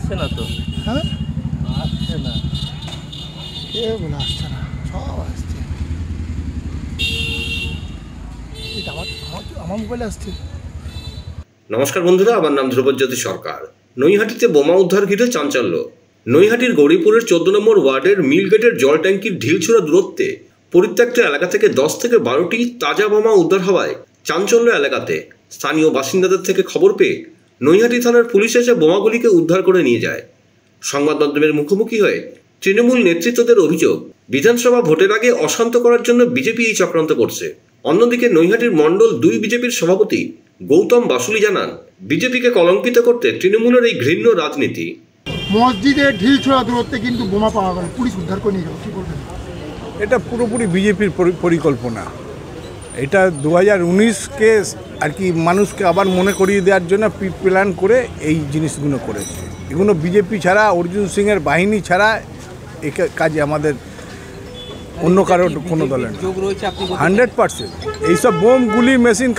আসছে না তো। হ্যাঁ আসছে না। কে বলে আসছে না, সব আসছে। আমার মোবাইলে আসছে। নমস্কার বন্ধুরা, আমার নাম ধ্রুবজ্যোতি সরকার। নৈহাটিতে বোমা উদ্ধার ঘিরে চাঞ্চল্য। নৈহাটির গৌরীপুরের 14 নম্বর ওয়ার্ডের মিলগেটের জল ট্যাঙ্কির ঢিলছোড়া দূরত্বে পরিত্যক্ত এলাকা থেকে 10 থেকে 12টি তাজা বোমা উদ্ধার হওয়ায় চাঞ্চল্য এলাকাতে। স্থানীয় বাসিন্দাদের থেকে খবর পেয়ে নৈহাটি থানার পুলিশ এসে বোমাগুলিকে উদ্ধার করে নিয়ে যায়। সংবাদ মাধ্যমের মুখোমুখি হয়ে তৃণমূল নেতৃত্বদের অভিযোগ, বিধানসভা ভোটের আগে অশান্ত করার জন্য বিজেপি এই চক্রান্ত করছে। অন্যদিকে নৈহাটির মণ্ডল 2 বিজেপির সভাপতি গৌতম বাসুলি জানান, বিজেপিকে কলঙ্কিত করতে তৃণমূলের এই ঘৃণ্য রাজনীতি। মসজিদের ঢিলছোড়া দূরত্বে কিন্তু বোমা পাওয়া গেল, পুলিশ উদ্ধার করে নিয়ে গেল, কি বলবেন? এটা পুরোপুরি বিজেপির পরিকল্পনা। এটা 2019-কে আর কি মানুষকে আবার মনে করিয়ে দেওয়ার জন্য প্ল্যান করে এই জিনিসগুলো করেছে। এগুলো বিজেপি ছাড়া, অর্জুন সিংয়ের বাহিনী ছাড়া এই কাজে আমাদের অন্য কারোর কোনো দলের 100%। এইসব বোম, গুলি, মেশিন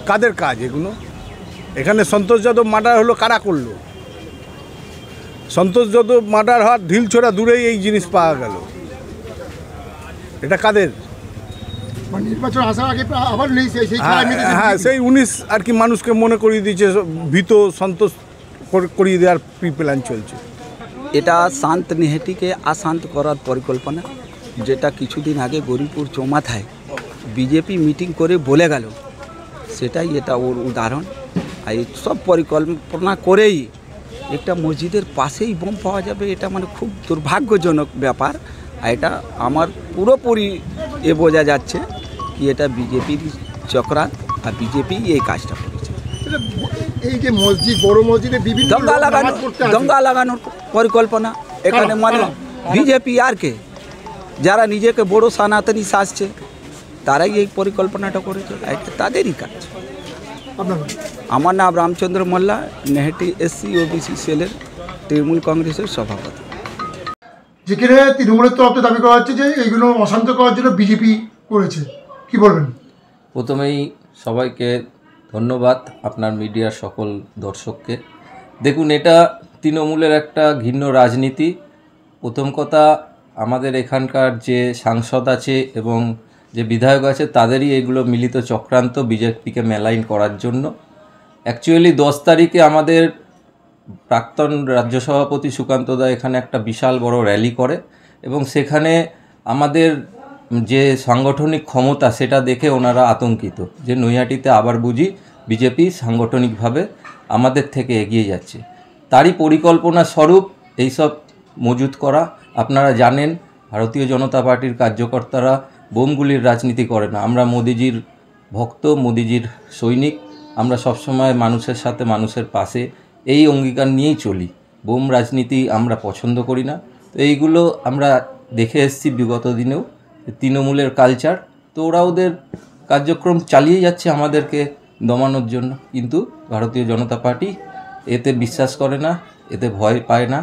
কাদের কাজ এগুলো? এখানে সন্তোষ যাদব মার্ডার হলো, কারা করলো? সন্তোষ যাদব মার্ডার হওয়ার ঢিলছোড়া দূরেই এই জিনিস পাওয়া গেল। এটা কাদের? নির্বাচন আসার আগে আবার নেই হ্যাঁ, সেই 19 আর কি মানুষকে মনে করিয়ে দিয়েছে, ভীত সন্তোষ করিয়ে দেওয়ার প্ল্যান চলছে। এটা শান্ত নৈহাটিকে অশান্ত করার পরিকল্পনা, যেটা কিছুদিন আগে গৌরীপুর চৌমাথায় বিজেপি মিটিং করে বলে গেল, সেটাই এটা ওর উদাহরণ। আর এই সব পরিকল্পনা করেই একটা মসজিদের পাশেই বোম পাওয়া যাবে, এটা মানে খুব দুর্ভাগ্যজনক ব্যাপার। আর এটা আমার পুরোপুরি বোঝা যাচ্ছে কি এটা বিজেপির চক্রান্ত, আর বিজেপি এই কাজটা করেছে। এই যে মসজিদ, বড় মসজিদে বিভিন্ন দঙ্গা লাগানোর পরিকল্পনা এখানে, মানে বিজেপি আর কে, যারা নিজেকে বড় সনাতনী সাজছে তারাই এই পরিকল্পনাটা করেছে, তাদেরই কাজ। আমার নাম রামচন্দ্র মোল্লা, নৈহাটি SC OBC সেলের তৃণমূল কংগ্রেসের সভাপতি। যেখানে তৃণমূলের তরফে দাবি করা হচ্ছে যে এইগুলো অশান্ত করার জন্য বিজেপি করেছে, কি বলবেন? প্রথমেই সবাইকে ধন্যবাদ, আপনার মিডিয়ার সকল দর্শককে। দেখুন, এটা তৃণমূলের একটা ঘৃণ্য রাজনীতি। প্রথম কথা, আমাদের এখানকার যে সাংসদ আছে এবং যে বিধায়ক আছে তাদেরই এগুলো মিলিত চক্রান্ত বিজেপিকে মেলাইন করার জন্য। অ্যাকচুয়ালি 10 তারিখে আমাদের প্রাক্তন রাজ্য সভাপতি সুকান্ত দা এখানে একটা বিশাল বড় র্যালি করে এবং সেখানে আমাদের যে সাংগঠনিক ক্ষমতা সেটা দেখে ওনারা আতঙ্কিত যে নৈহাটিতে আবার বুঝি বিজেপি সাংগঠনিকভাবে আমাদের থেকে এগিয়ে যাচ্ছে। তারই পরিকল্পনা স্বরূপ এইসব মজুত করা। আপনারা জানেন, ভারতীয় জনতা পার্টির কার্যকর্তারা বোমগুলির রাজনীতি করে না। আমরা মোদিজির ভক্ত, মোদিজির সৈনিক। আমরা সবসময় মানুষের সাথে, মানুষের পাশে, এই অঙ্গীকার নিয়েই চলি। বোম রাজনীতি আমরা পছন্দ করি না। তো এইগুলো আমরা দেখে এসেছি বিগত দিনেও, তৃণমূলের কালচার। তো ওরা ওদের কার্যক্রম চালিয়ে যাচ্ছে আমাদেরকে দমানোর জন্য, কিন্তু ভারতীয় জনতা পার্টি এতে বিশ্বাস করে না, এতে ভয় পায় না।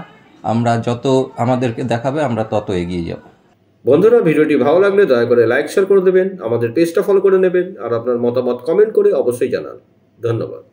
আমরা যত আমাদেরকে দেখাবে আমরা তত এগিয়ে যাব। বন্ধুরা, ভিডিওটি ভালো লাগলে দয়া করে লাইক শেয়ার করে দেবেন, আমাদের পেজটা ফলো করে নেবেন, আর আপনার মতামত কমেন্ট করে অবশ্যই জানান। ধন্যবাদ।